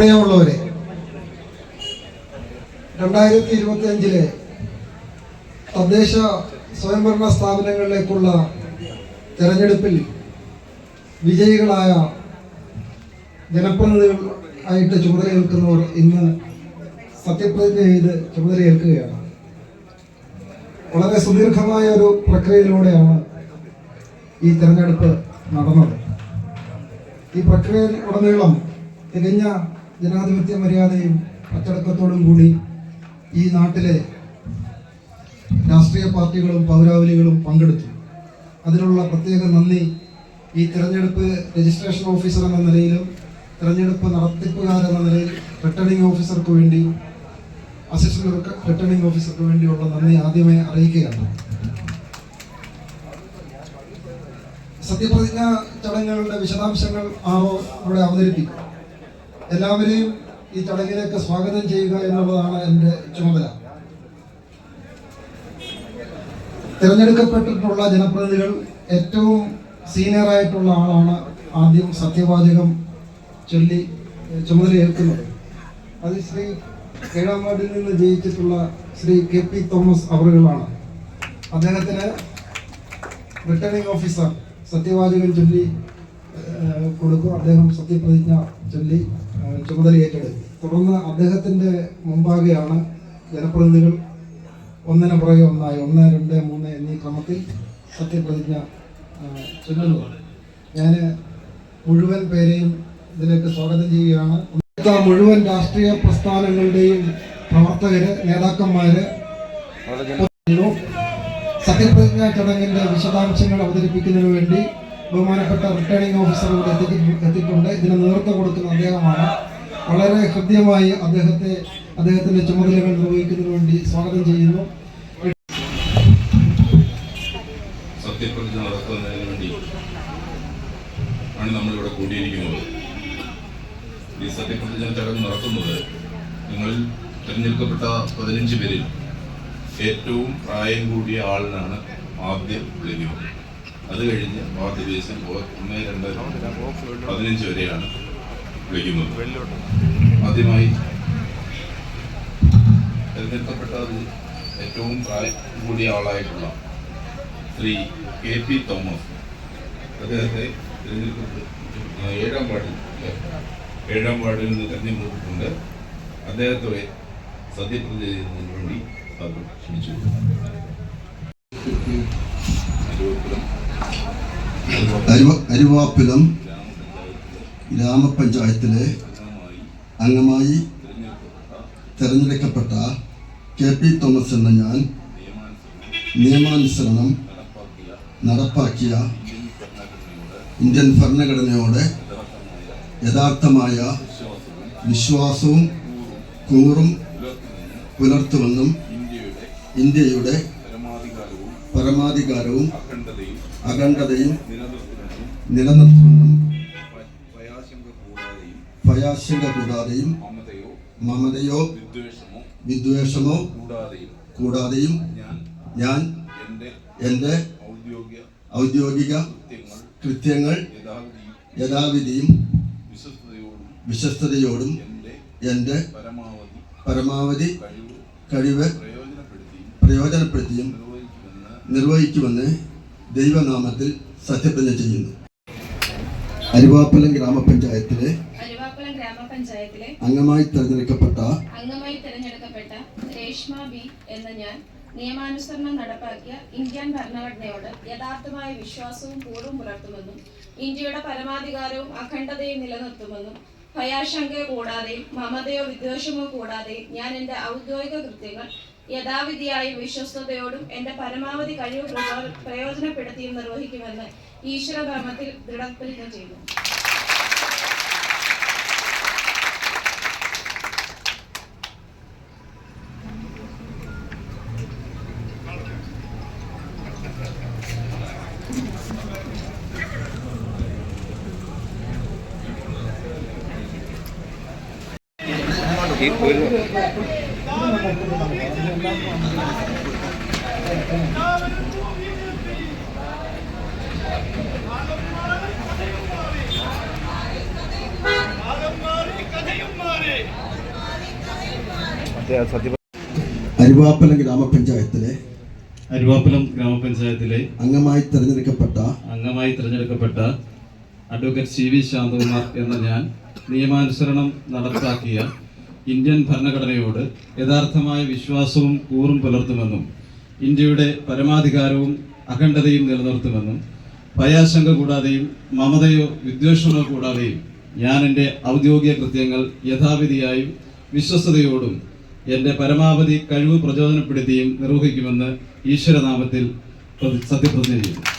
പ്രിയമുള്ളവരെ, 2025 തദ്ദേശ സ്വയംഭരണ സ്ഥാപനങ്ങളിലേക്കുള്ള തെരഞ്ഞെടുപ്പിൽ വിജയികളായ ജനപ്രതിനിധികളായിട്ട് ചുമതലയേൽക്കുന്നവർ ഇന്ന് സത്യപ്രതിജ്ഞ ചെയ്ത് ചുമതലയേൽക്കുകയാണ്. വളരെ സുദീർഘമായ ഒരു പ്രക്രിയയിലൂടെയാണ് ഈ തെരഞ്ഞെടുപ്പ് നടന്നത്. ഈ പ്രക്രിയയിൽ ഉടനീളം തികഞ്ഞ ജനാധിപത്യ മര്യാദയും അച്ചടക്കത്തോടും കൂടി ഈ നാട്ടിലെ രാഷ്ട്രീയ പാർട്ടികളും പൗരാവലികളും പങ്കെടുത്തു. അതിനുള്ള പ്രത്യേക നന്ദി ഈ തെരഞ്ഞെടുപ്പ് രജിസ്ട്രേഷൻ ഓഫീസർ എന്ന നിലയിലും തെരഞ്ഞെടുപ്പ് നടത്തിപ്പുകാരെന്ന നിലയിൽ റിട്ടേണിംഗ് ഓഫീസർക്ക് വേണ്ടി, അസിസ്റ്റന്റ് റിട്ടേണിംഗ് ഓഫീസർക്ക് വേണ്ടിയുള്ള നന്ദി ആദ്യമേ അറിയിക്കുകയാണ്. സത്യപ്രതിജ്ഞ ചടങ്ങുകളുടെ വിശദാംശങ്ങൾ ഇവിടെ അവതരിപ്പിക്കും. എല്ലാവരെയും ഈ ചടങ്ങിലേക്ക് സ്വാഗതം ചെയ്യുക എന്നുള്ളതാണ് എൻ്റെ ചുമതല. തിരഞ്ഞെടുക്കപ്പെട്ടിട്ടുള്ള ജനപ്രതിനിധികൾ ഏറ്റവും സീനിയറായിട്ടുള്ള ആളാണ് ആദ്യം സത്യവാചകം ചൊല്ലി ചുമതലയേൽക്കുന്നത്. അത് ശ്രീ 7ാം വാർഡിൽ നിന്ന് ജയിച്ചിട്ടുള്ള ശ്രീ KP തോമസ് അവറുകളാണ്. അദ്ദേഹത്തിന് റിട്ടേണിംഗ് ഓഫീസർ സത്യവാചകം ചൊല്ലി കൊടുക്കും. അദ്ദേഹം സത്യപ്രതിജ്ഞ ചൊല്ലി ചുമതല ഏറ്റെടുക്കും. തുടർന്ന് അദ്ദേഹത്തിൻ്റെ മുമ്പാകെയാണ് ജനപ്രതിനിധികൾ ഒന്നിനു പുറകെ ഒന്നായി 1, 2, 3 എന്നീ ക്രമത്തിൽ സത്യപ്രതിജ്ഞ ചൊല്ലുന്നത്. ഞാൻ മുഴുവൻ പേരെയും ഇതിലേക്ക് സ്വാഗതം ചെയ്യുകയാണ്. മുഴുവൻ രാഷ്ട്രീയ പ്രസ്ഥാനങ്ങളുടെയും പ്രവർത്തകര്, നേതാക്കന്മാര് സത്യപ്രതിജ്ഞാ ചടങ്ങിന്റെ വിശദാംശങ്ങൾ അവതരിപ്പിക്കുന്നതിന് വേണ്ടി ബഹുമാനപ്പെട്ട റിട്ടേണിംഗ് ഓഫീസർ ഇവിടെ എത്തിയിട്ടുണ്ട്. ഇതിന് നേതൃത്വം കൊടുക്കുന്ന അദ്ദേഹമാണ്. വളരെ ഹൃദ്യമായി അദ്ദേഹത്തിന്റെ ചുമതലകൾ നിർവഹിക്കുന്നതിന് വേണ്ടി സ്വാഗതം ചെയ്യുന്നു. സത്യപ്രതിജ്ഞ നടത്തുന്നതിന് വേണ്ടി ആണ് നമ്മളിവിടെ കൂടിയിരിക്കുന്നത്. ഈ സത്യപ്രതിജ്ഞ ചടങ്ങ് നടത്തുന്നത് നിങ്ങൾ തിരഞ്ഞെടുക്കപ്പെട്ട 15 പേരിൽ ഏറ്റവും പ്രായം കൂടിയ ആളിനാണ് ആദ്യം വിളിക്കുന്നത്. അത് കഴിഞ്ഞ് വാർഡ് ബേസിൽ 1, 2, 15 വരെയാണ് വിളിക്കുന്നത്. ആദ്യമായി തിരഞ്ഞെടുക്കപ്പെട്ട ഏറ്റവും പ്രായം കൂടിയ ആളായിട്ടുള്ള ശ്രീ KP തോമസ്, അദ്ദേഹത്തെ തിരഞ്ഞെടുക്കപ്പെട്ട 7ാം വാർഡിൽ നിന്ന് തിരഞ്ഞെടുക്കപ്പെട്ടിട്ടുണ്ട്. അദ്ദേഹത്തെ സത്യപ്രതിജ്ഞ ചെയ്യുന്നതിന് വേണ്ടി ക്ഷണിച്ചു. അരുവാപ്പുലം ഗ്രാമപഞ്ചായത്തിലെ അംഗമായി തെരഞ്ഞെടുക്കപ്പെട്ട KP തോമസ് എന്ന ഞാൻ നിയമാനുസരണം നടപ്പാക്കിയ ഇന്ത്യൻ ഭരണഘടനയോട് യഥാർത്ഥമായ വിശ്വാസവും കൂറും പുലർത്തുമെന്നും ഇന്ത്യയുടെ പരമാധികാരവും അഖണ്ഡതയും നിലനിർത്തുമെന്നും ഭയാശങ്ക കൂടാതെയും മമതയോ വിദ്വേഷമോ കൂടാതെയും ഞാൻ എൻ്റെ ഔദ്യോഗിക കൃത്യങ്ങൾ യഥാവിധിയും വിശ്വസ്തയോടും എൻ്റെ പരമാവധി കഴിവ് പ്രയോജനപ്പെടുത്തിയും നിർവഹിക്കുമെന്ന് ദൈവനാമത്തിൽ സത്യപ്രതിജ്ഞ ചെയ്യുന്നു. അരുവാപ്പലം ഗ്രാമപഞ്ചായത്തിലെ അംഗമായി തെരഞ്ഞെടുക്കപ്പെട്ട രേഷ്മ ബി എന്ന ഞാൻ നിയമാനുസരണം നടപ്പാക്കിയ ഇന്ത്യൻ ഭരണഘടനയോട് യഥാർത്ഥമായ വിശ്വാസവും കൂറും പുലർത്തുമെന്നും ഇന്ത്യയുടെ പരമാധികാരവും അഖണ്ഡതയും നിലനിർത്തുമെന്നും ഭയാശങ്ക കൂടാതെയും മമതയോ വിദ്വേഷമോ കൂടാതെയും ഞാൻ എൻ്റെ ഔദ്യോഗിക കൃത്യങ്ങൾ യഥാവിധിയായും വിശ്വസ്തയോടും എൻ്റെ പരമാവധി കഴിവ് പ്രയോജനപ്പെടുത്തിയും നിർവഹിക്കുമെന്ന് ഈശ്വരനാമത്തിൽ ദൃഢപ്രതിജ്ഞ ചെയ്യുന്നു. കഥയും അരുവാപ്പലം ഗ്രാമപഞ്ചായത്തിലെ ഗ്രാമപഞ്ചായത്തിലെ അംഗമായി തിരഞ്ഞെടുക്കപ്പെട്ട അഡ്വക്കേറ്റ് CV ശാന്തകുമാർ എന്ന ഞാൻ നിയമാനുസരണം നടപ്പാക്കിയ ഇന്ത്യൻ ഭരണഘടനയോട് യഥാർത്ഥമായ വിശ്വാസവും കൂറും പുലർത്തുമെന്നും ഇന്ത്യയുടെ പരമാധികാരവും അഖണ്ഡതയും നിലനിർത്തുമെന്നും ഭയാശങ്ക കൂടാതെയും മമതയോ വിദ്വേഷമോ കൂടാതെയും ഞാൻ എൻ്റെ ഔദ്യോഗിക കൃത്യങ്ങൾ യഥാവിധിയായും വിശ്വസ്തയോടും എൻ്റെ പരമാവധി കഴിവ് പ്രചോദനപ്പെടുത്തിയും നിർവഹിക്കുമെന്ന് ഈശ്വരനാമത്തിൽ സത്യപ്രതിജ്ഞ ചെയ്യുന്നു.